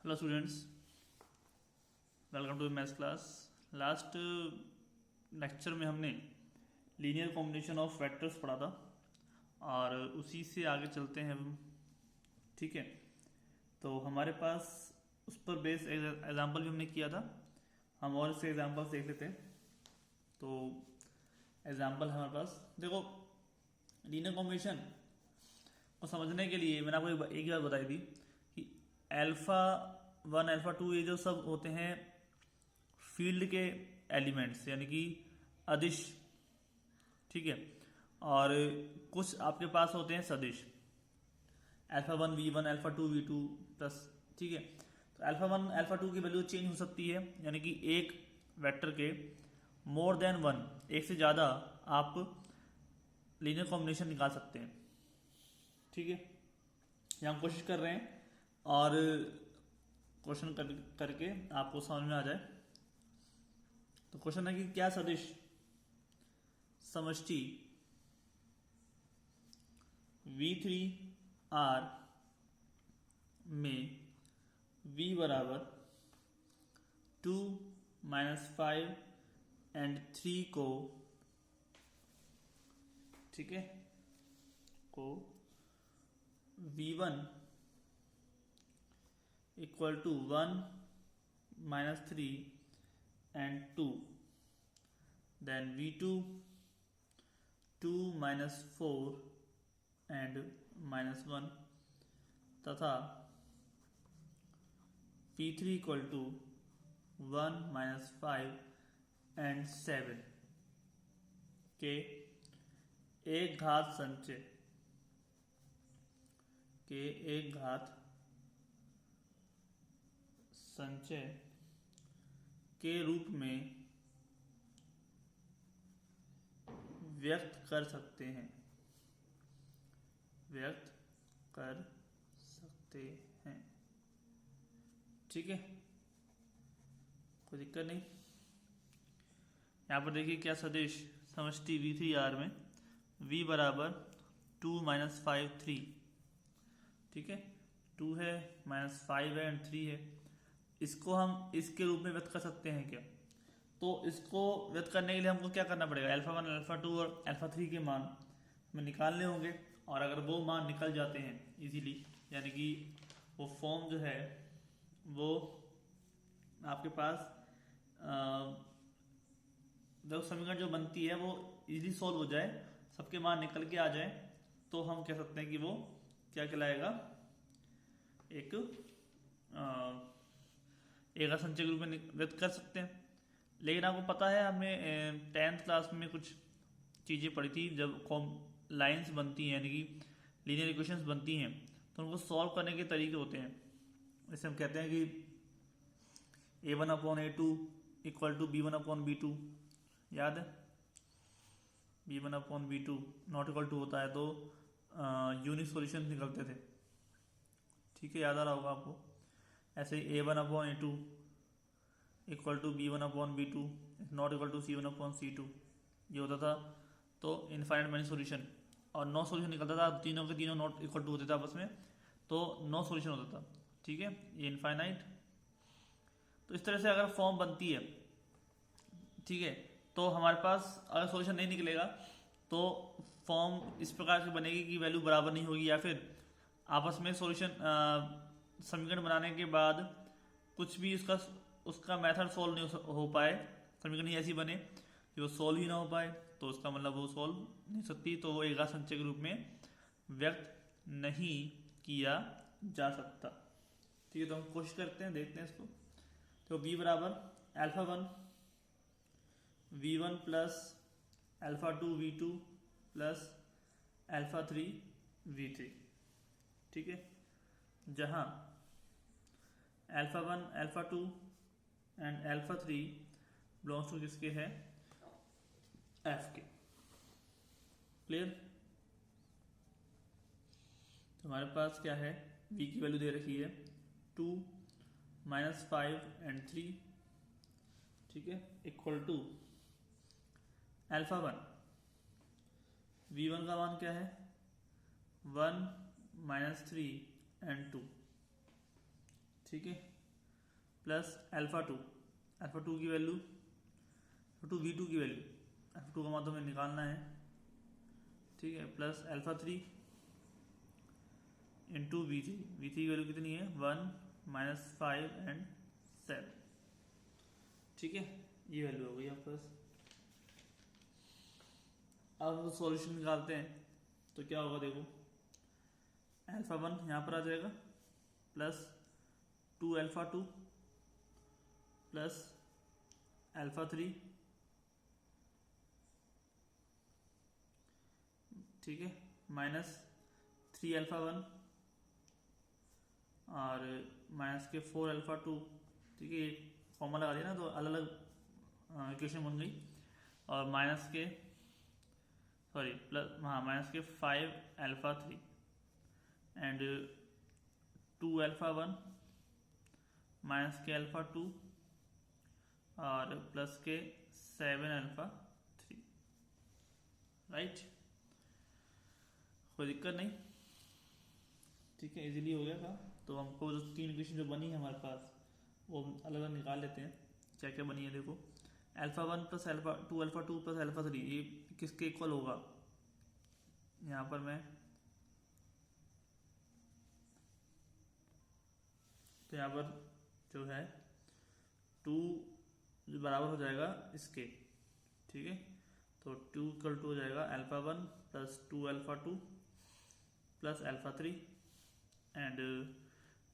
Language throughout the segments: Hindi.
Hello students, welcome to maths class. Last lecture में हमने लीनियर कॉम्बिनेशन ऑफ वेक्टर्स पढ़ा था और उसी से आगे चलते हैं हम। ठीक है, तो हमारे पास उस पर बेस एग्जांपल भी हमने किया था। हम और इसके एग्जांपल्स देख लेते हैं। तो एग्जांपल हमारे पास देखो, लीनियर कॉम्बिनेशन को समझने के लिए मैंने आपको एक ही बात बताई थी कि अल्फा वन अल्फा टू ये जो सब होते हैं फील्ड के एलिमेंट्स, यानी कि अदिश। ठीक है, और कुछ आपके पास होते हैं सदिश, alpha one v one alpha two v two plus. ठीक है, तो अल्फा वन अल्फा टू की वैल्यू चेंज हो सकती है, यानी कि एक वेक्टर के मोर देन वन, एक से ज़्यादा आप लीनियर कॉम्बिनेशन निकाल सकते हैं। ठीक है, यहाँ हम कोशिश कर रहे हैं और क्वेश्चन करके आपको समझ में आ जाए। तो क्वेश्चन है कि क्या सदिश समष्टि V3R में V बराबर 2 -5 एंड 3 को, ठीक है, को V1 equal to 1 -3 and 2, then V2 2 -4 and -1 तथा V3 इक्वल टू 1 -5 एंड 7 के एक घात संचय के रूप में व्यक्त कर सकते हैं। ठीक है, कोई दिक्कत नहीं। यहाँ पर देखिए क्या सदिश समष्टि V3R में V बराबर 2 -5 3, ठीक है, 2 है -5 है एंड 3 है। इसको हम इसके रूप में व्यक्त कर सकते हैं क्या? तो इसको व्यक्त करने के लिए हमको क्या करना पड़ेगा? अल्फा वन अल्फा टू और अल्फा थ्री के मान हमें निकालने होंगे, और अगर वो मान निकल जाते हैं इजीली, यानी कि वो फॉर्म जो है वो आपके पास जब समीकरण जो बनती है वो इजीली सॉल्व हो जाए, सबके मान निकल के आ जाए, तो हम कह सकते हैं कि वो क्या कहलाएगा, एक संचय के रूप में व्यक्त कर सकते हैं। लेकिन आपको पता है हमने 10th क्लास में कुछ चीज़ें पढ़ी थी, जब लाइंस बनती हैं यानी कि लीनियर इक्वेशंस बनती हैं तो उनको सॉल्व करने के तरीके होते हैं। जैसे हम कहते हैं कि A1/A2 इक्वल टू B1/B2, याद है? B1/B2 नॉट इक्वल टू होता है तो यूनिक सॉल्यूशन निकलते थे। ठीक है, याद आ रहा होगा आपको। ऐसे ही A1/A2 equal to B1/B2 not equal to C1/C2 ये होता था। तो इनफाइनाइट मैनी सॉल्यूशन और नो सॉल्यूशन निकलता था, तीनों के तीनों नॉट इक्वल टू होते थे आपस में, तो नो सॉल्यूशन होता था। ठीक है, ये इनफाइनाइट। तो इस तरह से अगर फॉर्म बनती है, ठीक है, तो हमारे पास अगर सॉल्यूशन नहीं निकलेगा तो फॉर्म इस प्रकार से बनेगी कि वैल्यू बराबर नहीं होगी, या फिर आपस में सॉल्यूशन समीकरण बनाने के बाद कुछ भी उसका मेथड सॉल्व नहीं हो पाए, समीकरण ही ऐसी बने कि वो सॉल्व ही ना हो पाए, तो उसका मतलब वो सॉल्व नहीं सकती, तो वो एक संचय के रूप में व्यक्त नहीं किया जा सकता। ठीक है, तो हम कोशिश करते हैं, देखते हैं इसको। तो B बराबर alpha one V1 plus alpha two V2 plus alpha three V3। ठीक है, जहां alpha one alpha two and alpha three belongs to किसके है? F के। क्लियर? तो हमारे पास क्या है, V की वैल्यू दे रखी है 2 -5 एंड 3, ठीक है, equal to alpha one V1 का मान क्या है? 1 -3 एंड 2। ठीक है, प्लस अल्फा टू की वैल्यू V2 की वैल्यू F2 का मान तो हमें निकालना है, ठीक है, प्लस अल्फा 3 इंटू V3 की वैल्यू कितनी है 1 -5 एंड 7, ठीक है, ये वैल्यू हो गई आपके पास। अब हम सॉल्यूशन निकालते हैं तो क्या होगा, देखो अल्फा 1 यहाँ पर आ जाएगा प्लस 2 अल्फा 2 प्लस अल्फा 3, ठीक है, माइनस 3 अल्फा 1 और माइनस के 4 अल्फा 2, ठीक है, फॉर्मूला लगा दिया ना तो अलग अलग इक्वेशन बन गई, और माइनस के प्लस माइनस के 5 अल्फा 3 एंड 2 अल्फा 1 माइनस के अल्फा 2 और प्लस के 7 अल्फा 3, राइट, कोई दिक्कत नहीं, ठीक है, इजीली हो गया था। तो हमको जो 3 इक्वेशन जो बनी है हमारे पास वो अलग अलग निकाल लेते हैं, क्या क्या बनी है। देखो alpha 1 plus alpha 2 plus alpha 3 ये किसके इक्वल होगा, यहाँ पर मैं तो यहाँ पर जो है 2 जो बराबर हो जाएगा इसके, ठीक है, तो 2 इक्वल टू हो जाएगा alpha 1 plus 2 alpha 2 plus alpha 3 and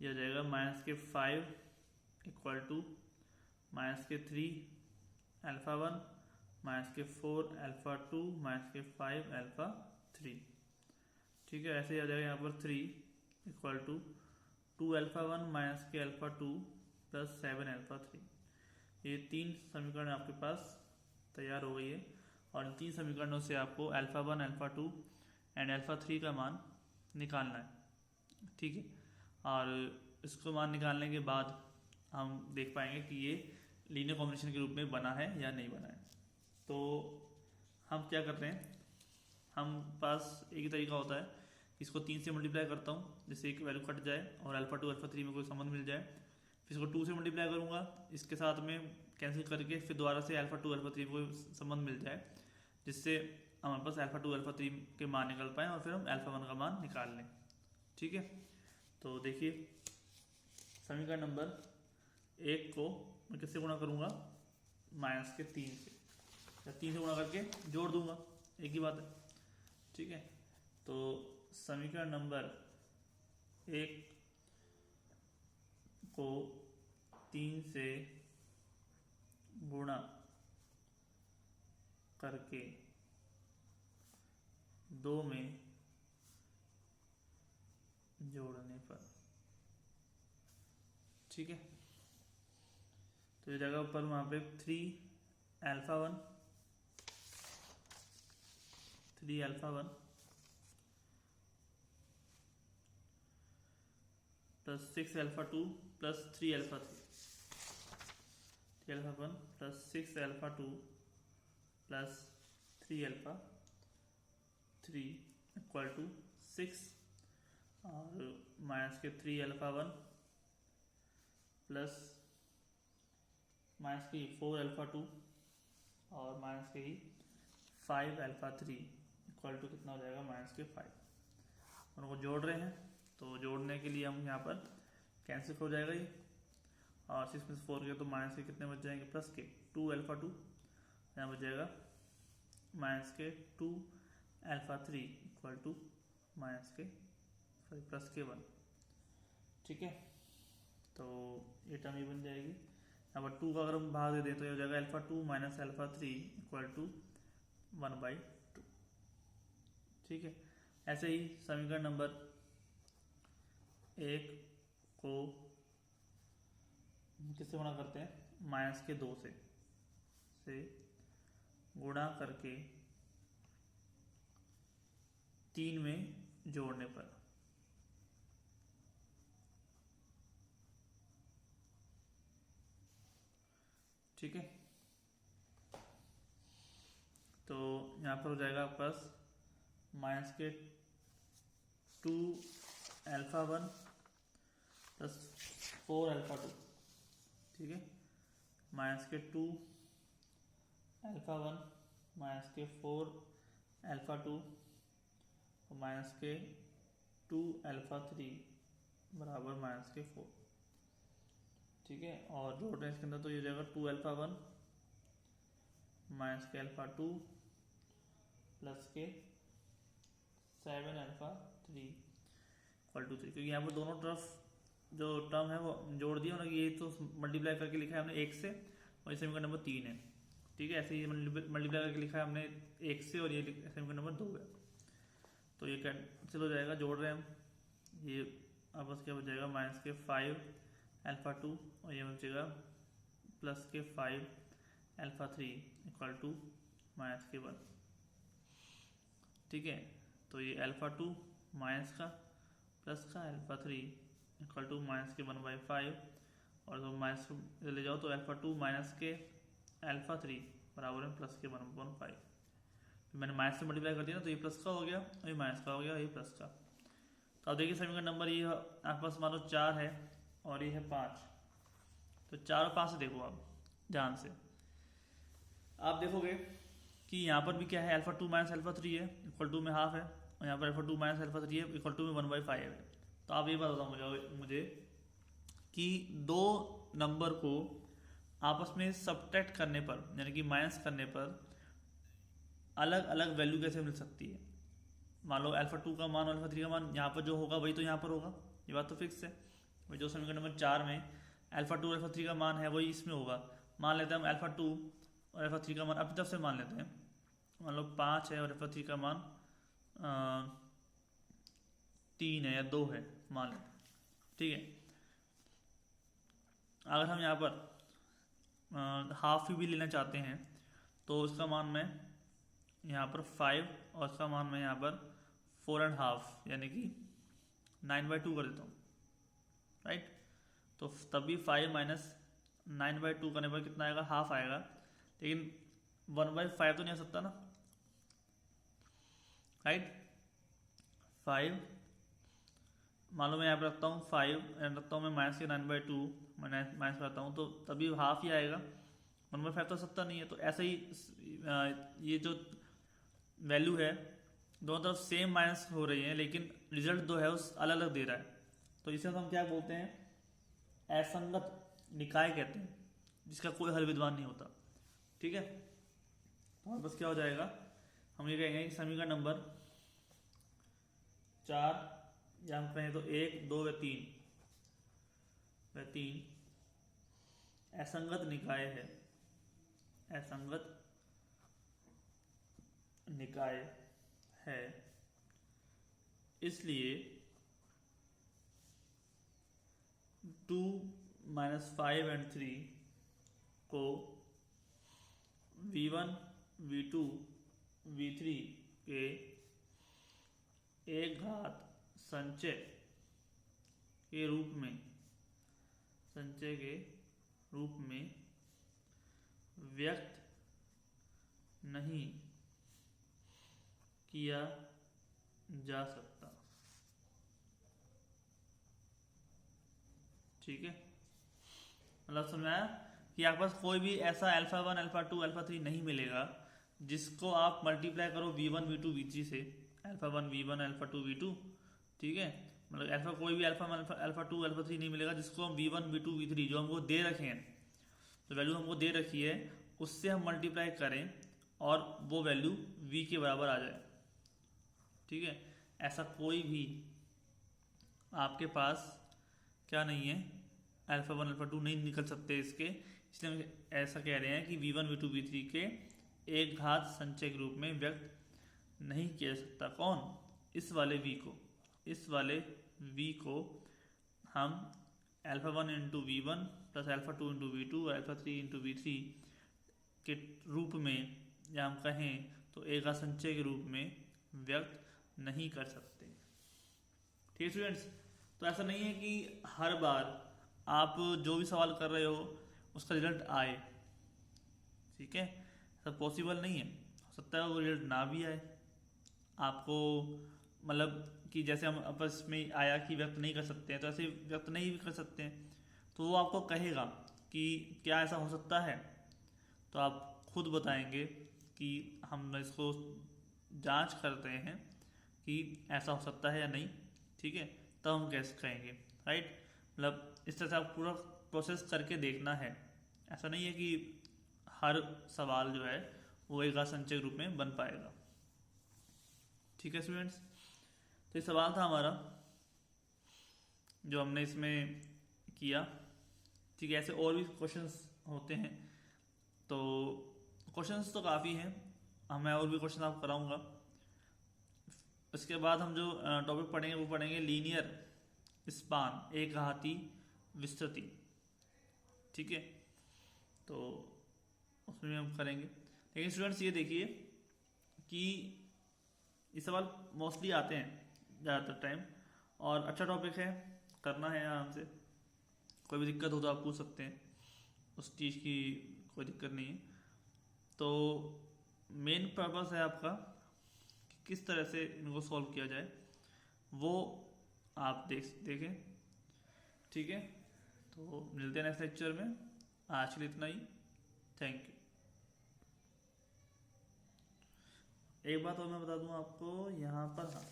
ये हो जाएगा माइनस के 5 इक्वल टू माइनस के 3 अल्फा 1 माइनस के 4 अल्फा 2 माइनस के 5 अल्फा 3, ठीक है, ऐसे ही आ जाएगा यहाँ पर 3 इक्वल टू 2 अल्फा 1 माइनस के अल्फा 2 प्लस 7 अल्फा 3। ये 3 समीकरण आपके पास तैयार हो गई है, और इन 3 समीकरणों से आपको अल्फा 1 अल्फा 2 एंड अल्फा 3 का मान निकालना है, ठीक है, और इसको मान निकालने के बाद हम देख पाएंगे कि ये लीनियर कॉम्बिनेशन के रूप में बना है या नहीं बना है। तो हम क्या करते हैं, हम पास एक ही तरीका होता है, इसको 3 से मल्टीप्लाई करता हूँ, जैसे एक वैल्यू कट जाए और अल्फा 2 अल्फा 3 में कोई संबंध मिल जाए, फिर इसको 2 से मल्टीप्लाई करूँगा, इसके साथ में कैंसिल करके फिर दोबारा से अल्फा 2 अल्फा 3 को संबंध मिल जाए, जिससे हमारे पास अल्फा 2 अल्फा 3 के मान निकल पाए और फिर हम अल्फा 1 का मान निकाल लें, ठीक है। तो देखिए समीकरण नंबर 1 को मैं किससे गुणा करूँगा, माइनस के 3 से, या 3 से गुणा करके जोड़ दूंगा, एक ही बात है, ठीक है। तो समीकरण नंबर 1 को 3 से गुणा करके 2 में जोड़ने पर, ठीक है, तो ये जगह पर वहाँ पे 3 alpha 1 plus 6 alpha 2 plus 3 alpha 3, 3 alpha 1 plus 6 alpha 2 plus 3 alpha 3 equal to 6 और माइनस के 3 अल्फा 1 प्लस माइनस के 4 अल्फा 2 और माइनस के 5 अल्फा 3 इक्वल टू कितना हो जाएगा माइनस के 5। उनको जोड़ रहे हैं तो जोड़ने के लिए हम यहाँ पर कैंसिल हो जाएगा ये, और 6 में 4 के तो माइनस के कितने बच जाएंगे, प्लस के 2 अल्फा 2, यहाँ बच जाएगा माइनस के 2 अल्फा 3 इक्वल टू माइनस के प्लस के 1, ठीक है। तो ये टर्म ये बन जाएगी, यहाँ पर 2 का अगर हम भाग दे दें तो ये हो जाएगा alpha 2 minus alpha 3 equal to 1/2, ठीक है। ऐसे ही समीकरण नंबर 1 को किससे गुणा करते हैं, माइनस के 2 से गुणा करके 3 में जोड़ने पर, ठीक है। तो यहाँ पर हो जाएगा आपके पास माइनस के 2 अल्फा 1 प्लस 4 अल्फा 2, ठीक है, माइनस के 2 अल्फा 1 माइनस के 4 अल्फा 2 और माइनस के 2 अल्फा 3 बराबर माइनस के 4, ठीक है। और जोड़ रहे हैं इसके अंदर तो ये हो जाएगा 2 अल्फा 1 माइनस के अल्फा 2 प्लस के 7 अल्फा 3 इक्वल टू 3, क्योंकि यहाँ पर दोनों तरफ जो टर्म है वो जोड़ दिया ना, कि ये तो मल्टीप्लाई करके लिखा है हमने 1 से और ये समीकरण नंबर 3 है, ठीक है। ऐसे ही मल्टीप्लाई करके लिखा है हमने 1 से और ये समीकरण नंबर 2 है, तो ये कैंसिल हो जाएगा। जोड़ रहे हैं हम, ये आपस क्या बचेगा माइनस के 5 अल्फा 2 और ये बचेगा प्लस के 5 अल्फा 3 इक्वल टू माइनस के 1, ठीक है। तो ये अल्फा 2 माइनस का प्लस का अल्फा 3 इक्वल टू माइनस के 1/5 और तो माइनस ले जाओ तो अल्फा 2 माइनस के अल्फा 3 बराबर है प्लस के 1/5। मैंने माइनस से मल्टीप्लाई कर दिया ना, तो ये प्लस का हो गया और ये माइनस का हो गया, ये प्लस का। तो अब देखिए समीकरण नंबर ये आपके पास मान लो 4 है और ये है 5, तो 4 और 5 से देखो आप ध्यान से, आप देखोगे कि यहाँ पर भी क्या है, अल्फा 2 माइनस अल्फा 3 है इक्वल टू में हाफ है, और यहाँ पर अल्फा 2 माइनस अल्फा 3 है इक्वल टू में 1/5 है। तो आप ये बताओ मुझे कि दो नंबर को आपस में सब्ट्रैक्ट करने पर, यानी कि माइनस करने पर अलग अलग वैल्यू कैसे मिल सकती है। मान लो अल्फा 2 का मान और अल्फा 3 का मान यहाँ पर जो होगा वही तो यहाँ पर होगा, ये बात तो फिक्स है। वही जो समीकरण नंबर 4 में अल्फा 2 और अल्फा 3 का मान है वही इसमें होगा। मान लेते हैं हम अल्फा 2 और अल्फा 3 का मान अपनी तरफ से मान लेते हैं, मान लो 5 है और अल्फा 3 का मान 3 है या 2 है मान लेते हैं, ठीक है। अगर हम यहाँ पर हाफ भी लेना चाहते हैं तो उसका मान मैं यहाँ पर 5 और उसका मान मैं यहाँ पर 4.5 यानी कि 9/2 कर देता हूँ, राइट। तो तभी 5 माइनस 9/2 करने पर कितना आएगा, हाफ आएगा, लेकिन 1/5 तो नहीं आ सकता ना, राइट। 5 मान लो मैं यहाँ पर रखता हूँ 5 रखता हूँ मैं माइनस के 9/2 माइनस करता हूँ, तो तभी हाफ ही आएगा, 1/5 तो सकता नहीं है। तो ऐसे ही ये जो वैल्यू है दोनों तरफ सेम माइनस हो रही है, लेकिन रिजल्ट जो है उस अलग अलग दे रहा है, तो इसे हम क्या बोलते हैं, असंगत निकाय कहते हैं, जिसका कोई हल विद्वान नहीं होता, ठीक है। तो बस क्या हो जाएगा, हम ये कहेंगे कि समीकरण नंबर 4 या हम कहें तो 1 2 या 3 असंगत निकाय है, असंगत निकाय है, इसलिए 2 माइनस 5 और 3 को v1 v2 v3 के एक घात संचय के रूप में व्यक्त नहीं किया जा सकता, ठीक है। मतलब समझ में आया कि आपके पास कोई भी ऐसा अल्फा 1 अल्फा 2 अल्फा 3 नहीं मिलेगा जिसको आप मल्टीप्लाई करो v1 v2 v3 से, अल्फा 1 v1 अल्फा 2 v2, ठीक है। मतलब अल्फा कोई भी अल्फा 1 अल्फा 2 अल्फा 3 नहीं मिलेगा जिसको हम v1 v2 v3 जो हमको दे रखे हैं, तो वैल्यू हमको दे रखी है उससे हम मल्टीप्लाई करें और वो वैल्यू v के बराबर आ जाए, ठीक है। ऐसा कोई भी आपके पास क्या नहीं है, अल्फा 1 अल्फा 2 नहीं निकल सकते इसके, इसलिए हम ऐसा कह रहे हैं कि v1 v2 v3 के एक घात संचय के रूप में व्यक्त नहीं किया जा सकता। कौन, इस वाले v को हम alpha 1 into v1 plus alpha 2 into v2 और अल्फा 3 इंटू v3 के रूप में, या हम कहें तो एक घात संचय के रूप में व्यक्त नहीं कर सकते, ठीक है स्टूडेंट्स। तो ऐसा नहीं है कि हर बार आप जो भी सवाल कर रहे हो उसका रिजल्ट आए, ठीक है, ऐसा पॉसिबल नहीं है। हो सकता है वो रिजल्ट ना भी आए आपको, मतलब कि जैसे हम आपस में आया कि व्यक्त नहीं कर सकते हैं, तो ऐसे व्यक्त नहीं भी कर सकते हैं। तो वो आपको कहेगा कि क्या ऐसा हो सकता है, तो आप खुद बताएंगे कि हम इसको जांच करते हैं कि ऐसा हो सकता है या नहीं, ठीक है, तब हम गैस कहेंगे, राइट। मतलब इस तरह से आप पूरा प्रोसेस करके देखना है। ऐसा नहीं है कि हर सवाल जो है वो एक असंचय रूप में बन पाएगा। ठीक है स्टूडेंट्स, तो ये सवाल था हमारा जो हमने इसमें किया। ठीक है, ऐसे और भी क्वेश्चंस होते हैं, तो क्वेश्चंस तो काफ़ी हैं, मैं और भी क्वेश्चन आपको कराऊंगा। इसके बाद हम जो टॉपिक पढ़ेंगे वो पढ़ेंगे लीनियर स्पान, एक घाती विस्तृति। ठीक है, तो उसमें भी हम करेंगे। लेकिन स्टूडेंट्स ये देखिए कि ये सवाल मोस्टली आते हैं ज़्यादातर टाइम, और अच्छा टॉपिक है, करना है आराम से। कोई भी दिक्कत हो तो आप पूछ सकते हैं, उस चीज़ की कोई दिक्कत नहीं है। तो मेन पर्पस है आपका कि किस तरह से इनको सॉल्व किया जाए, वो आप देखें। ठीक है, तो मिलते हैं नेक्स्ट लेक्चर में। आज के लिए इतना ही, थैंक यू। एक बात और मैं बता दूं आपको यहाँ पर, हाँ,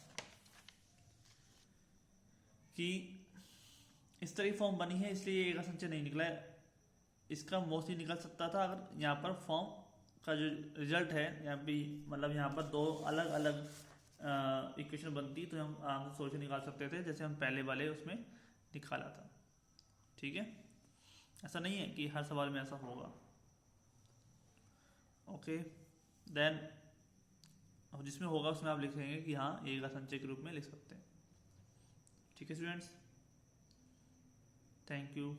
कि इस तरह की फॉर्म बनी है इसलिए एक असंचय नहीं निकला है। इसका मोस्टली निकल सकता था अगर यहाँ पर फॉर्म का जो रिजल्ट है यहाँ पे, मतलब यहाँ पर दो अलग अलग इक्वेशन बनती तो हम आराम से सोल्यूशन निकाल सकते थे, जैसे हम पहले वाले उसमें निकाला था। ठीक है, ऐसा नहीं है कि हर सवाल में ऐसा होगा। ओके, देन जिसमें होगा उसमें आप लिखेंगे कि हाँ एक असंचय के रूप में लिख सकते हैं। ठीक है स्टूडेंट्स, थैंक यू।